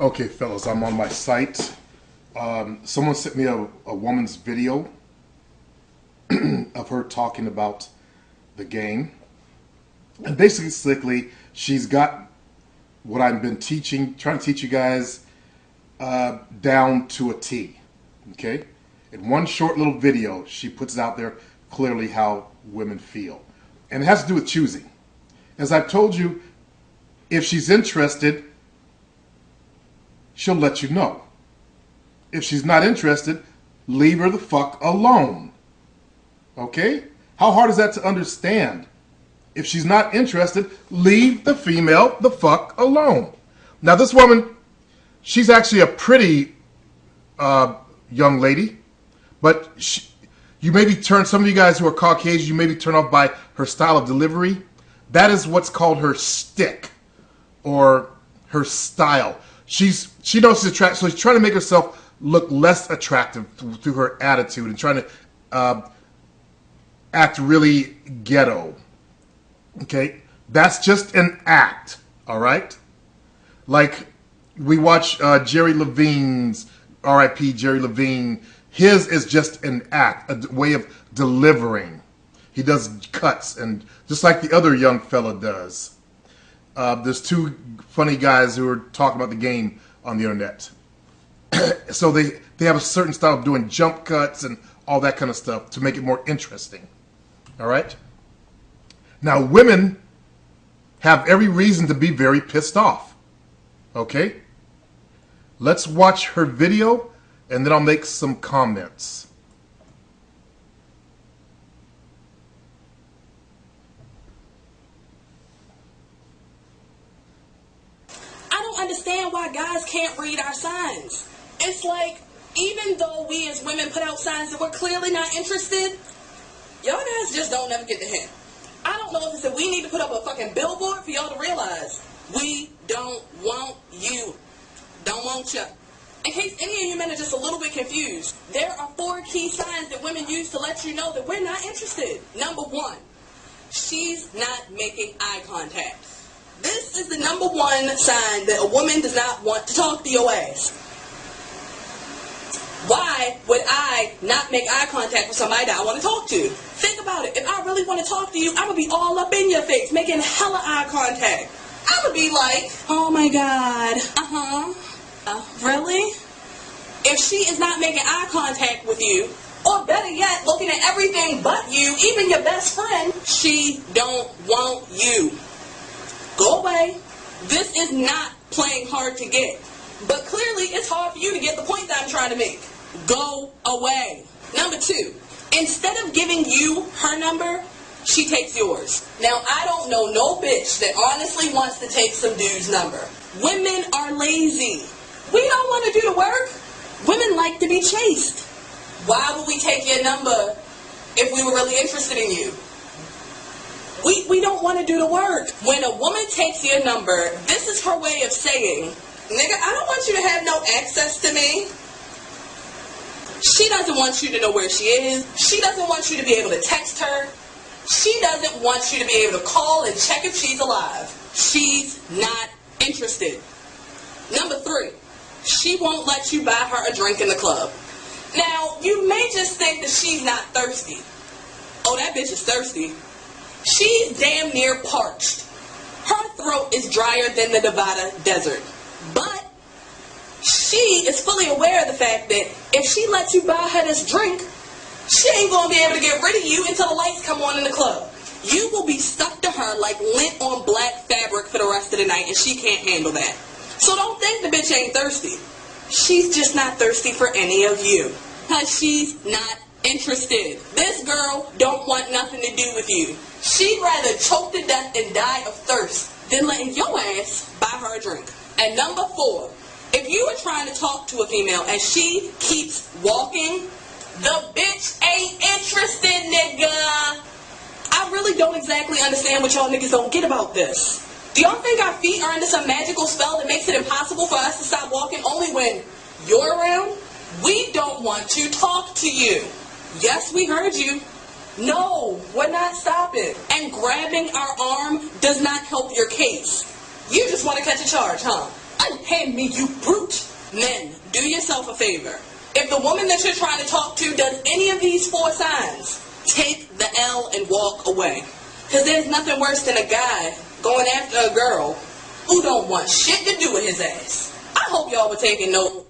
Okay, fellas, I'm on my site. Someone sent me a woman's video of her talking about the game. And basically, she's got what I've been teaching, trying to teach you guys down to a T. Okay? In one short little video, she puts out there clearly how women feel. And it has to do with choosing. As I've told you, if she's interested, she'll let you know. If she's not interested, leave her the fuck alone. Okay? How hard is that to understand? If she's not interested, leave the female the fuck alone. Now this woman, she's actually a pretty young lady, but you may be turned, some of you guys who are Caucasian, you may be turned off by her style of delivery. That is what's called her stick or her style. She knows she's attractive, so she's trying to make herself look less attractive through her attitude and trying to act really ghetto. Okay? That's just an act, all right? Like, we watch Jerry Levine's, R.I.P. Jerry Levine. His is just an act, a way of delivering. He does cuts, and just like the other young fella does. There's two funny guys who are talking about the game on the internet. So they have a certain style of doing jump cuts and all that kind of stuff to make it more interesting. All right? Now, women have every reason to be very pissed off. Okay? Let's watch her video, and then I'll make some comments. Understand why guys can't read our signs. It's like, even though we as women put out signs that we're clearly not interested, y'all guys just don't ever get the hint. I don't know if it's that we need to put up a fucking billboard for y'all to realize we don't want you. Don't want you. In case any of you men are just a little bit confused, there are 4 key signs that women use to let you know that we're not interested. Number 1, she's not making eye contact. This is the number 1 sign that a woman does not want to talk to your ass. Why would I not make eye contact with somebody that I want to talk to? Think about it. If I really want to talk to you, I'm going to be all up in your face, making hella eye contact. I'm going to be like, oh my God, really? If she is not making eye contact with you, or better yet, looking at everything but you, even your best friend, she don't want you. Go away. This is not playing hard to get. But clearly, it's hard for you to get the point that I'm trying to make. Go away. Number 2, instead of giving you her number, she takes yours. Now, I don't know no bitch that honestly wants to take some dude's number. Women are lazy. We don't want to do the work. Women like to be chased. Why would we take your number if we were really interested in you? We don't want to do the work. When a woman takes your number, this is her way of saying, nigga, I don't want you to have no access to me. She doesn't want you to know where she is. She doesn't want you to be able to text her. She doesn't want you to be able to call and check if she's alive. She's not interested. Number 3, she won't let you buy her a drink in the club. Now, you may just think that she's not thirsty. Oh, that bitch is thirsty. She's damn near parched. Her throat is drier than the Nevada desert. But she is fully aware of the fact that if she lets you buy her this drink, she ain't going to be able to get rid of you until the lights come on in the club. You will be stuck to her like lint on black fabric for the rest of the night, and she can't handle that. So don't think the bitch ain't thirsty. She's just not thirsty for any of you. Because she's not interested. This girl don't want nothing to do with you. She'd rather choke to death and die of thirst than letting your ass buy her a drink. And number 4, if you are trying to talk to a female and she keeps walking, the bitch ain't interested, nigga. I really don't exactly understand what y'all niggas don't get about this. Do y'all think our feet are under some magical spell that makes it impossible for us to stop walking only when you're around? We don't want to talk to you. Yes, we heard you. No, we're not stopping. And grabbing our arm does not help your case. You just want to catch a charge, huh? Are Hand me, you brute. Men, do yourself a favor. If the woman that you're trying to talk to does any of these 4 signs, take the L and walk away. Because there's nothing worse than a guy going after a girl who don't want shit to do with his ass. I hope y'all were taking note.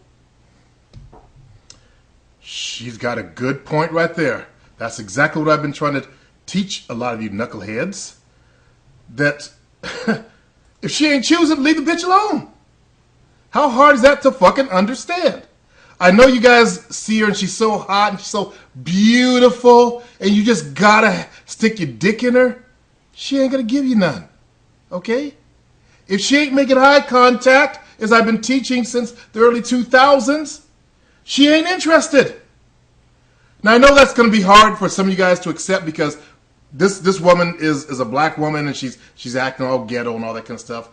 She's got a good point right there. That's exactly what I've been trying to teach a lot of you knuckleheads. That if she ain't choosing, leave the bitch alone. How hard is that to fucking understand? I know you guys see her and she's so hot and she's so beautiful and you just gotta stick your dick in her. She ain't gonna give you none. Okay? If she ain't making eye contact, as I've been teaching since the early 2000s, she ain't interested. Now I know that's gonna be hard for some of you guys to accept because this woman is a black woman and she's acting all ghetto and all that kind of stuff.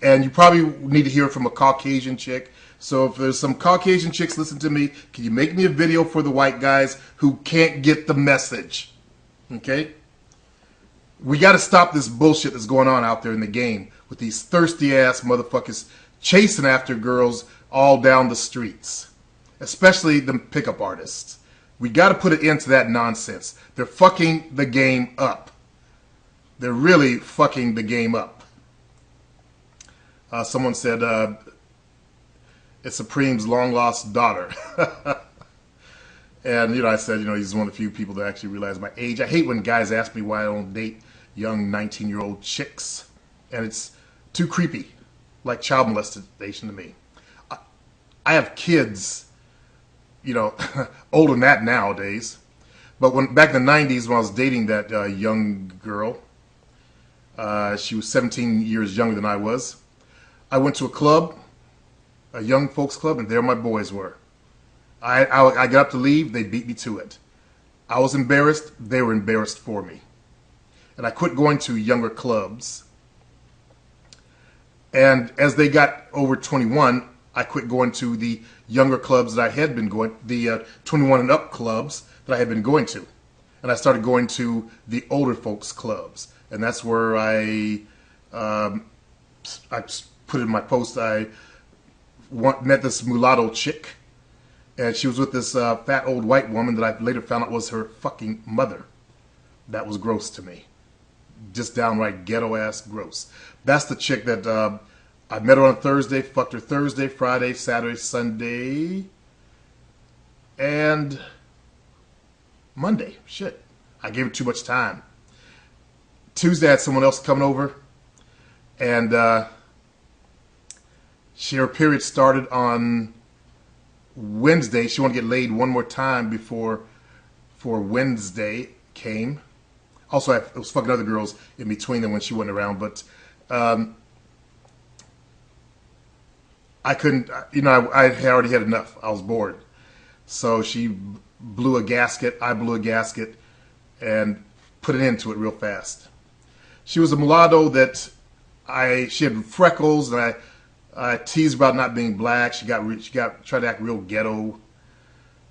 And you probably need to hear it from a Caucasian chick. So if there's some Caucasian chicks listen to me, can you make me a video for the white guys who can't get the message? Okay? We got to stop this bullshit that's going on out there in the game with these thirsty ass motherfuckers chasing after girls all down the streets. Especially the pickup artists. We got to put an end to that nonsense. They're fucking the game up. They're really fucking the game up. Someone said it's Supreme's long lost daughter. And, I said, he's one of the few people that actually realize my age. I hate when guys ask me why I don't date young 19-year-old chicks. And it's too creepy, like child molestation to me. I have kids, older than that nowadays. But back in the 90s when I was dating that young girl, she was 17 years younger than I was. I went to a club, a young folks club, and there my boys were. I got up to leave, they beat me to it. I was embarrassed, they were embarrassed for me. And I quit going to younger clubs. And as they got over 21, I quit going to the younger clubs that I had been going, the 21 and up clubs that I had been going to. And I started going to the older folks clubs. And that's where I put in my post, I met this mulatto chick, and she was with this fat old white woman that I later found out was her fucking mother. That was gross to me. Just downright ghetto-ass gross. That's the chick that I met her on Thursday, fucked her Thursday, Friday, Saturday, Sunday, and Monday. Shit. I gave her too much time. Tuesday I had someone else coming over, and her period started on Wednesday. She wanted to get laid one more time before Wednesday came. Also, I was fucking other girls in between them when she wasn't around, but I couldn't, I had already had enough. I was bored. So she blew a gasket, I blew a gasket, and put an end to it real fast. She was a mulatto that she had freckles, and I teased about not being black. She tried to act real ghetto.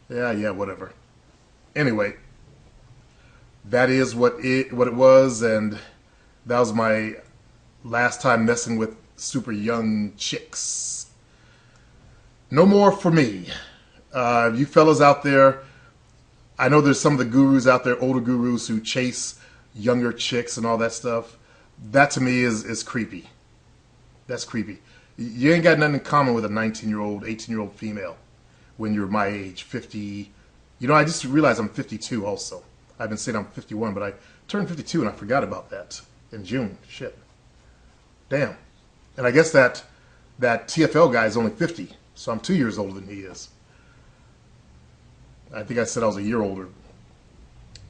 Yeah, whatever. Anyway, that is what it was, and that was my last time messing with super young chicks. No more for me. You fellas out there, I know there's some of the gurus out there, older gurus who chase younger chicks and all that stuff. That to me is creepy. That's creepy. You ain't got nothing in common with a 19-year-old, 18-year-old female when you're my age, 50. I just realized I'm 52 also. I've been saying I'm 51, but I turned 52 and I forgot about that in June. Shit. Damn. And I guess that TFL guy is only 50, so I'm 2 years older than he is. I think I said I was a year older.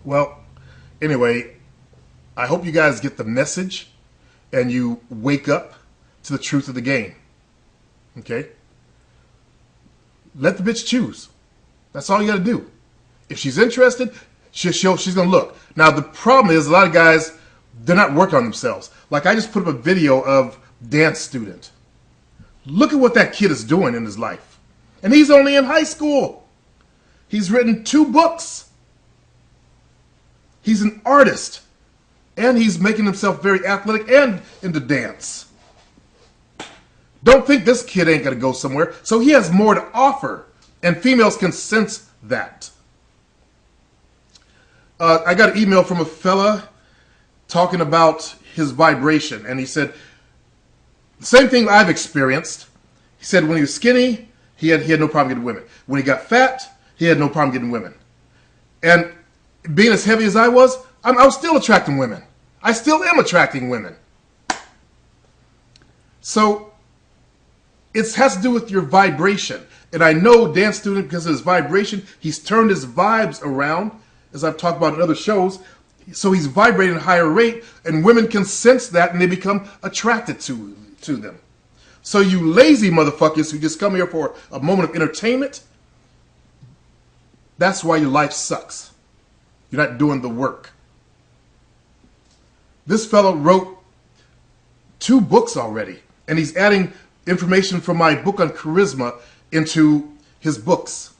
Well, anyway, I hope you guys get the message and you wake up to the truth of the game. Okay? Let the bitch choose. That's all you got to do. If she's interested, she's going to look. Now, the problem is a lot of guys, they're not working on themselves. Like I just put up a video of dance student. Look at what that kid is doing in his life. And he's only in high school. He's written 2 books. He's an artist. And he's making himself very athletic and into dance. Don't think this kid ain't going to go somewhere. So he has more to offer. And females can sense that. I got an email from a fella talking about his vibration. And he said, the same thing I've experienced. He said when he was skinny, he had no problem getting women. When he got fat, he had no problem getting women. And being as heavy as I was still attracting women. I still am attracting women. So it has to do with your vibration. And I know Dan Student, because of his vibration, he's turned his vibes around, as I've talked about in other shows. So he's vibrating at a higher rate, and women can sense that, and they become attracted to them. So you lazy motherfuckers who just come here for a moment of entertainment, that's why your life sucks. You're not doing the work. This fellow wrote 2 books already, and he's adding information from my book on charisma into his books.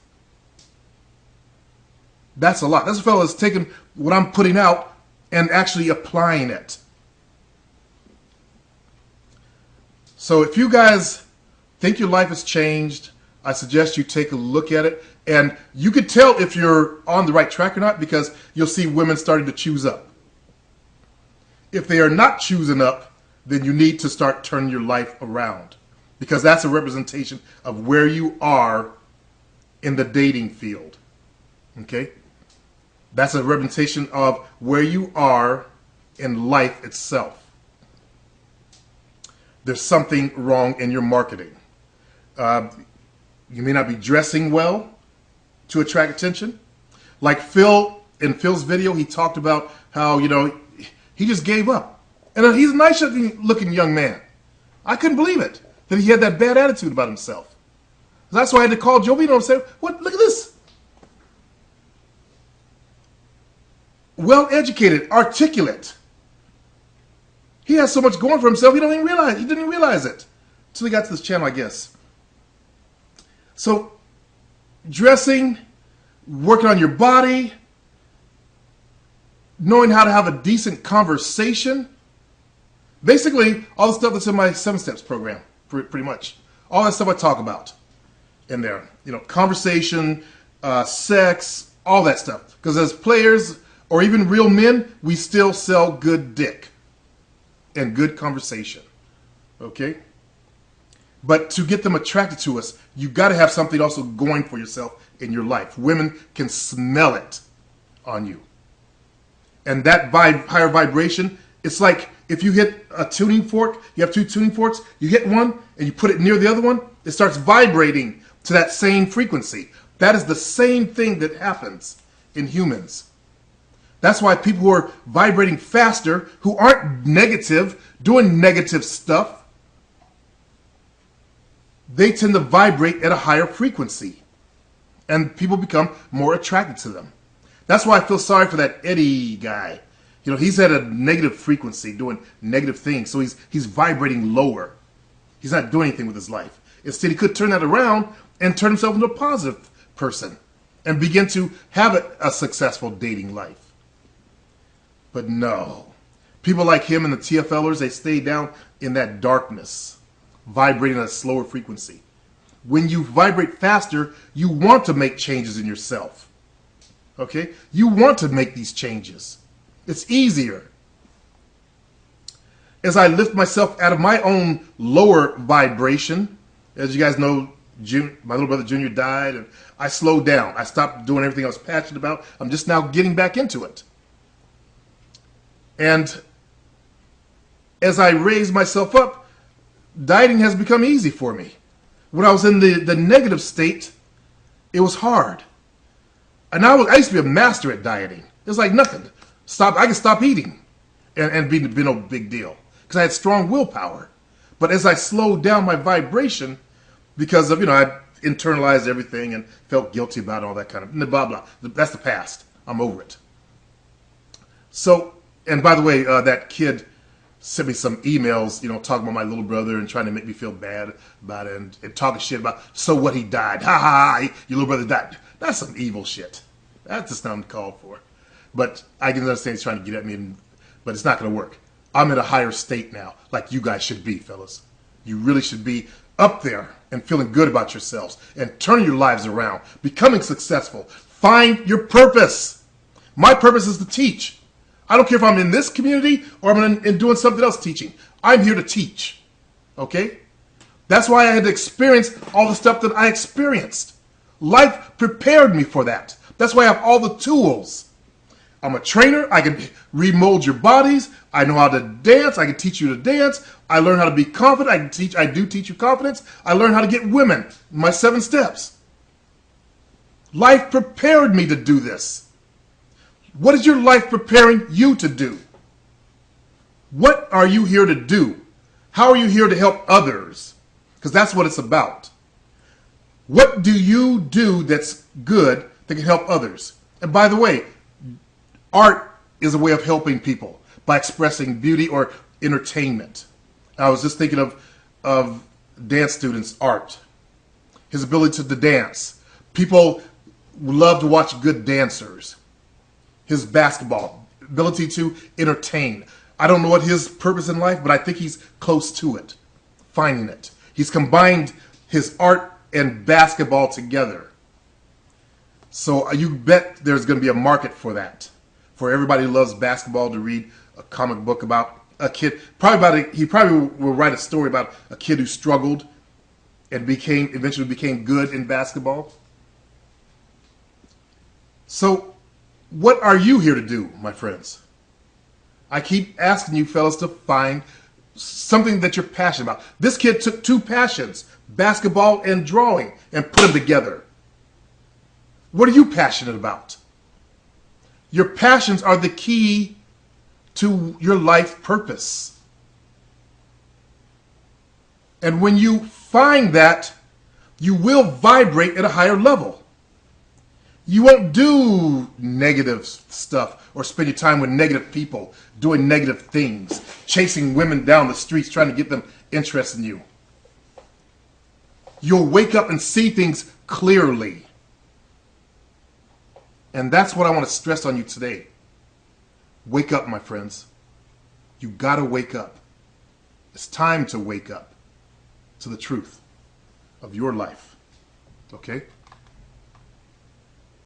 That's a lot. This fellow is taking what I'm putting out and actually applying it. So if you guys think your life has changed, I suggest you take a look at it. And you can tell if you're on the right track or not because you'll see women starting to choose up. If they are not choosing up, then you need to start turning your life around, because that's a representation of where you are in the dating field. Okay? That's a representation of where you are in life itself. There's something wrong in your marketing. You may not be dressing well to attract attention. Like Phil, in Phil's video, he talked about how, he just gave up. And he's a nice looking young man. I couldn't believe it, that he had that bad attitude about himself. That's why I had to call Jovino and say, "What? Look at this. Well-educated, articulate. He has so much going for himself, he didn't even realize it. Until he got to this channel, I guess. So, dressing, working on your body, knowing how to have a decent conversation. Basically, all the stuff that's in my 7 Steps program, pretty much. All that stuff I talk about in there. Conversation, sex, all that stuff. Because as players, or even real men, we still sell good dick and good conversation. Okay? But to get them attracted to us, you got to have something also going for yourself in your life. Women can smell it on you. And that higher vibration, it's like if you hit a tuning fork, you have 2 tuning forks, you hit one and you put it near the other one, it starts vibrating to that same frequency. That is the same thing that happens in humans. That's why people who are vibrating faster, who aren't negative, doing negative stuff, they tend to vibrate at a higher frequency. And people become more attracted to them. That's why I feel sorry for that Eddie guy. He's at a negative frequency, doing negative things. So he's vibrating lower. He's not doing anything with his life. Instead, he could turn that around and turn himself into a positive person and begin to have a successful dating life. But no. People like him and the TFLers, they stay down in that darkness, vibrating at a slower frequency. When you vibrate faster, you want to make changes in yourself. Okay? You want to make these changes. It's easier. As I lift myself out of my own lower vibration, as you guys know, my little brother Junior died, and I slowed down. I stopped doing everything I was passionate about. I'm just now getting back into it. And as I raise myself up, dieting has become easy for me. When I was in the negative state, it was hard. And I used to be a master at dieting. It was like nothing. I could stop eating and be no big deal because I had strong willpower. But as I slowed down my vibration, because of, I internalized everything and felt guilty about all that kind of blah, blah. That's the past. I'm over it. So, and by the way, that kid sent me some emails, talking about my little brother and trying to make me feel bad about it and talking shit about, so what, he died. Ha ha, your little brother died. That's some evil shit. That's just not uncalled for. But I can understand he's trying to get at me, but it's not going to work. I'm in a higher state now, like you guys should be, fellas. You really should be up there and feeling good about yourselves and turning your lives around, becoming successful. Find your purpose. My purpose is to teach. I don't care if I'm in this community or I'm in doing something else teaching. I'm here to teach. Okay? That's why I had to experience all the stuff that I experienced. Life prepared me for that. That's why I have all the tools. I'm a trainer. I can remold your bodies. I know how to dance. I can teach you to dance. I learn how to be confident. I do teach you confidence. I learn how to get women. My 7 steps. Life prepared me to do this. What is your life preparing you to do? What are you here to do? How are you here to help others? Because that's what it's about. What do you do that's good that can help others? And by the way, art is a way of helping people by expressing beauty or entertainment. I was just thinking of dance students' art, his ability to dance. People love to watch good dancers. His basketball, ability to entertain. I don't know what his purpose in life, but I think he's close to it, finding it. He's combined his art and basketball together. So you bet there's going to be a market for that. For everybody who loves basketball to read a comic book about a kid. He probably will write a story about a kid who struggled and eventually became good in basketball. So what are you here to do, my friends? I keep asking you fellas to find something that you're passionate about. This kid took 2 passions, basketball and drawing, and put them together. What are you passionate about? Your passions are the key to your life purpose. And when you find that, you will vibrate at a higher level. You won't do negative stuff or spend your time with negative people, doing negative things, chasing women down the streets, trying to get them interested in you. You'll wake up and see things clearly. And that's what I want to stress on you today. Wake up, my friends. You gotta wake up. It's time to wake up to the truth of your life. Okay?